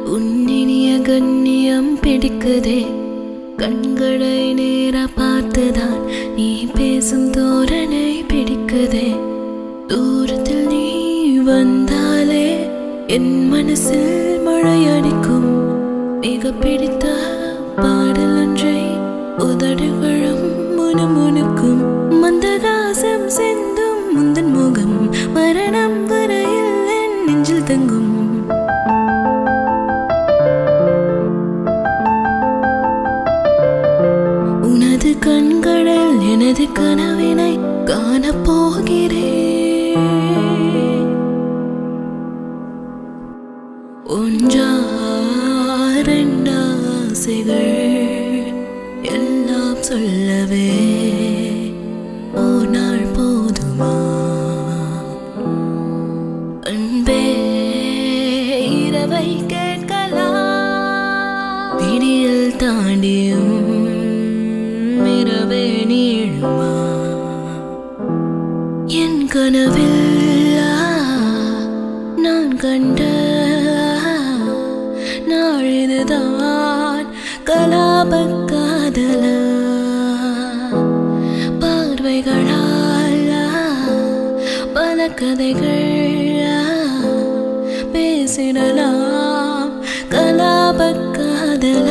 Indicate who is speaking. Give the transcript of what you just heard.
Speaker 1: உன்னினிய கண்ணியம் பிடிக்குதே கண்களை நேரா பார்த்துதான் நீ பேசும் தோரணை பிடிக்குதே தூரத்தில் நீ வந்தாலே என் மனசில் மழை அடிக்கும் மிக பிடித்த பாடல் ஒன்றை உதடுகளும் முணுமுணுக்கும் மந்தகாசம் சிந்தும் முந்தன் முகம் மரணம் வரையில் என் நெஞ்சில் தங்கும் உனது கண்களில் எனது கனவினை காணப்போகிறேன் ஒன்றா ரெண்டாசைகள் எல்லாம் சொல்லவே ஒரு நாள் போதுமா அன்பே இரவை கேட்கலாம் விடியல் தாண்டியும் இரவே நீளுமா என் கனவில் நான் கண்ட நாளிதுதான் கலாபக் காதல பார்வைகளால் பல கதைகள் பேசிடலாம் கலாபக் காதல